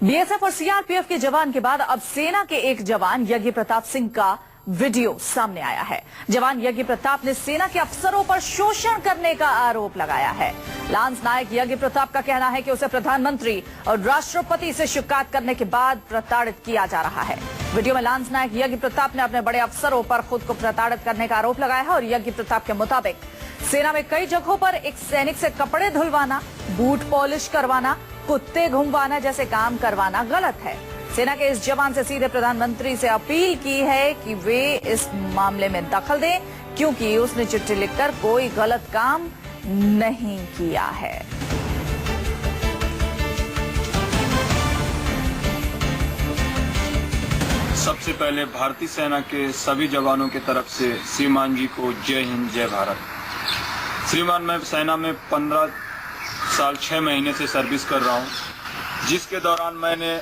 BSF और CRPF के जवान के बाद अब सेना के एक जवान यज्ञ प्रताप सिंह का वीडियो सामने आया है। जवान यज्ञ प्रताप ने सेना के अफसरों पर शोषण करने का आरोप लगाया है। लांस नायक यज्ञ प्रताप का कहना है कि उसे प्रधानमंत्री और राष्ट्रपति से शिकायत करने के बाद प्रताड़ित किया जा रहा है। वीडियो में लांस नायक यज्ञ प्रताप ने अपने बड़े अफसरों पर खुद को प्रताड़ित करने का आरोप लगाया है और यज्ञ प्रताप के मुताबिक सेना में कई जगहों पर एक सैनिक से कपड़े धुलवाना, बूट पॉलिश करवाना, कुत्ते घुमवाना जैसे काम करवाना गलत है। सेना के इस जवान से सीधे प्रधानमंत्री से अपील की है कि वे इस मामले में दखल दें, क्योंकि उसने चिट्ठी लिखकर कोई गलत काम नहीं किया है। सबसे पहले भारतीय सेना के सभी जवानों की तरफ से श्रीमान जी को जय हिंद जय भारत। श्रीमान, मैं सेना में 15 साल 6 महीने से सर्विस कर रहा हूं, जिसके दौरान मैंने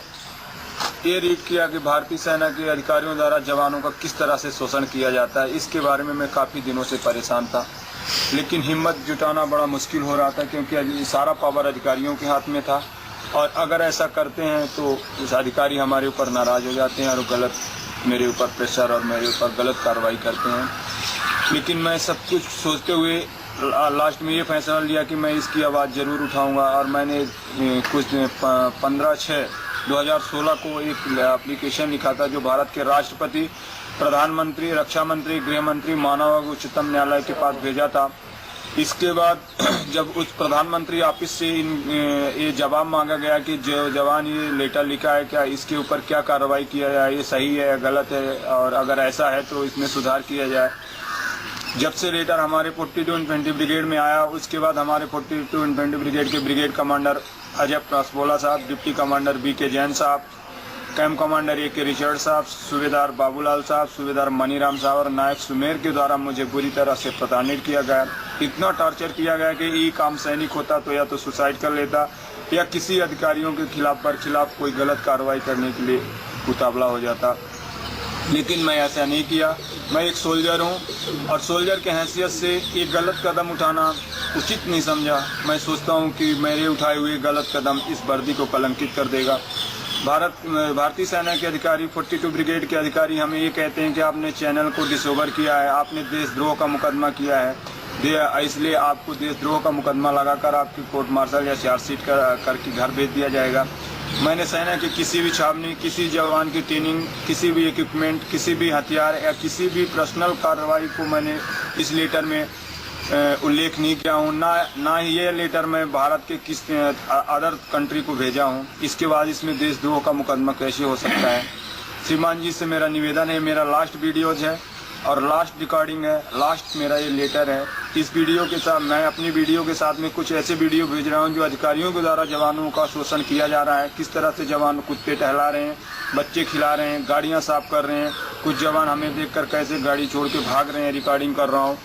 ये रीड किया कि भारतीय सेना के अधिकारियों द्वारा जवानों का किस तरह से शोषण किया जाता है। इसके बारे में मैं काफ़ी दिनों से परेशान था, लेकिन हिम्मत जुटाना बड़ा मुश्किल हो रहा था, क्योंकि सारा पावर अधिकारियों के हाथ में था और अगर ऐसा करते हैं तो इस अधिकारी हमारे ऊपर नाराज हो जाते हैं और गलत मेरे ऊपर प्रेशर और मेरे ऊपर गलत कार्रवाई करते हैं। लेकिन मैं सब कुछ सोचते हुए लास्ट में ये फैसला लिया कि मैं इसकी आवाज़ ज़रूर उठाऊंगा और मैंने कुछ 15/6/2016 को एक एप्लीकेशन लिखा था, जो भारत के राष्ट्रपति, प्रधानमंत्री, रक्षा मंत्री, गृह मंत्री, मानव उच्चतम न्यायालय के पास भेजा था। इसके बाद जब उस प्रधानमंत्री ऑफिस से ये जवाब मांगा गया कि जो जवान ये लेटर लिखा है, क्या इसके ऊपर क्या कार्रवाई किया जाए, ये सही है या गलत है, और अगर ऐसा है तो इसमें सुधार किया जाए। जब से लेटर हमारे 42 इन्फेंट्री ब्रिगेड में आया, उसके बाद हमारे 42 इन्फेंट्री ब्रिगेड के ब्रिगेड कमांडर अजय प्रासबोला साहब, डिप्टी कमांडर BK जैन साहब, कैंप कमांडर AK रिचर्ड साहब, सूबेदार बाबूलाल साहब, सूबेदार मनीराम साहब और नायक सुमेर के द्वारा मुझे बुरी तरह से प्रताड़ित किया गया। इतना टॉर्चर किया गया कि ये काम सैनिक होता तो या तो सुसाइड कर लेता या किसी अधिकारियों के खिलाफ कोई गलत कार्रवाई करने के लिए उतावला हो जाता। लेकिन मैं ऐसा नहीं किया। मैं एक सोल्जर हूं और सोल्जर के हैसियत से एक गलत कदम उठाना उचित नहीं समझा। मैं सोचता हूं कि मेरे उठाए हुए गलत कदम इस वर्दी को कलंकित कर देगा। भारतीय सेना के अधिकारी, 42 ब्रिगेड के अधिकारी हमें ये कहते हैं कि आपने चैनल को डिसओवर किया है, आपने देशद्रोह का मुकदमा किया है, इसलिए आपको देशद्रोह का मुकदमा लगाकर आपकी कोर्ट मार्शल या चार्जशीट करके घर भेज दिया जाएगा। मैंने सेना के किसी भी छावनी, किसी जवान की ट्रेनिंग, किसी भी इक्विपमेंट, किसी भी हथियार या किसी भी पर्सनल कार्रवाई को मैंने इस लेटर में उल्लेख नहीं किया हूँ। ना ही ये लेटर मैं भारत के किस अदर कंट्री को भेजा हूँ। इसके बाद इसमें देशद्रोह का मुकदमा कैसे हो सकता है। श्रीमान जी से मेरा निवेदन है, मेरा लास्ट वीडियोज है और लास्ट रिकॉर्डिंग है, लास्ट मेरा ये लेटर है। इस वीडियो के साथ मैं अपनी वीडियो के साथ में कुछ ऐसे वीडियो भेज रहा हूँ जो अधिकारियों के द्वारा जवानों का शोषण किया जा रहा है। किस तरह से जवान कुत्ते टहला रहे हैं, बच्चे खिला रहे हैं, गाड़ियाँ साफ कर रहे हैं, कुछ जवान हमें देखकर कैसे गाड़ी छोड़ के भाग रहे हैं, रिकॉर्डिंग कर रहा हूँ।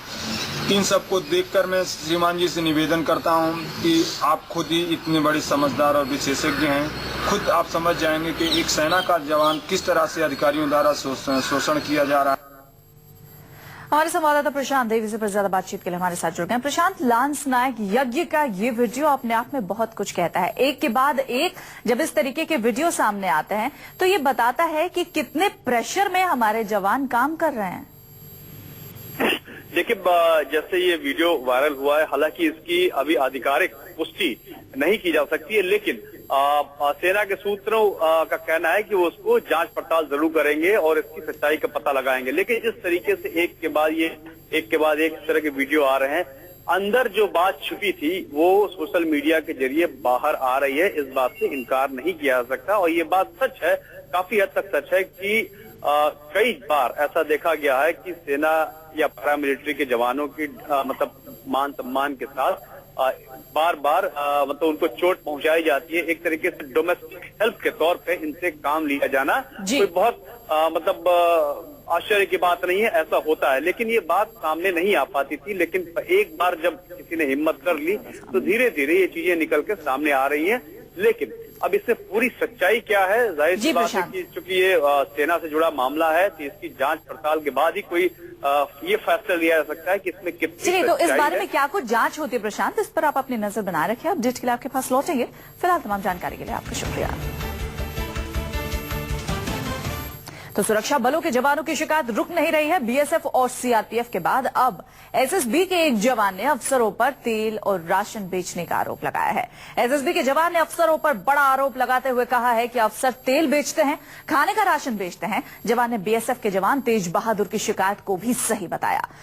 इन सबको देखकर मैं श्रीमान जी से निवेदन करता हूं कि आप खुद ही इतने बड़े समझदार और विशेषज्ञ हैं, खुद आप समझ जाएंगे कि एक सेना का जवान किस तरह से अधिकारियों द्वारा शोषण किया जा रहा है। हमारे संवाददाता प्रशांत देवी से ज्यादा बातचीत के लिए हमारे साथ जुड़ गए। प्रशांत, लांस नायक यज्ञ का ये वीडियो अपने आप में बहुत कुछ कहता है। एक के बाद एक जब इस तरीके के वीडियो सामने आते हैं तो ये बताता है कि कितने प्रेशर में हमारे जवान काम कर रहे हैं। देखिए, जैसे ये वीडियो वायरल हुआ है, हालांकि इसकी अभी आधिकारिक पुष्टि नहीं की जा सकती है, लेकिन सेना के सूत्रों का कहना है कि वो उसको जांच पड़ताल जरूर करेंगे और इसकी सच्चाई का पता लगाएंगे। लेकिन जिस तरीके से एक के बाद एक इस तरह के वीडियो आ रहे हैं, अंदर जो बात छुपी थी वो सोशल मीडिया के जरिए बाहर आ रही है। इस बात से इनकार नहीं किया जा सकता और ये बात सच है, काफी हद तक सच है कि कई बार ऐसा देखा गया है कि सेना या पैरामिलिट्री के जवानों की मतलब मान सम्मान के साथ बार बार मतलब उनको चोट पहुंचाई जाती है। एक तरीके से डोमेस्टिक हेल्प के तौर पे इनसे काम लिया जाना कोई बहुत मतलब आश्चर्य की बात नहीं है, ऐसा होता है। लेकिन ये बात सामने नहीं आ पाती थी, लेकिन एक बार जब किसी ने हिम्मत कर ली तो धीरे धीरे ये चीजें निकल के सामने आ रही हैं। लेकिन अब इसमें पूरी सच्चाई क्या है, जाहिर सी जी, बात है प्रशांत। कि चूंकि ये सेना से जुड़ा मामला है तो इसकी जांच पड़ताल के बाद ही कोई ये फैसला लिया जा सकता है कि इसमें कितनी चलिए, तो इस सच्चाई बारे है। में क्या कुछ जांच होती है प्रशांत, इस पर आप अपनी नजर बनाए रखें। अपडेट के लिए आपके पास लौटेंगे। फिलहाल तमाम जानकारी के लिए आपका शुक्रिया। तो सुरक्षा बलों के जवानों की शिकायत रुक नहीं रही है। बीएसएफ और सीआरपीएफ के बाद अब एसएसबी के एक जवान ने अफसरों पर तेल और राशन बेचने का आरोप लगाया है। एसएसबी के जवान ने अफसरों पर बड़ा आरोप लगाते हुए कहा है कि अफसर तेल बेचते हैं, खाने का राशन बेचते हैं। जवान ने बीएसएफ के जवान तेज बहादुर की शिकायत को भी सही बताया।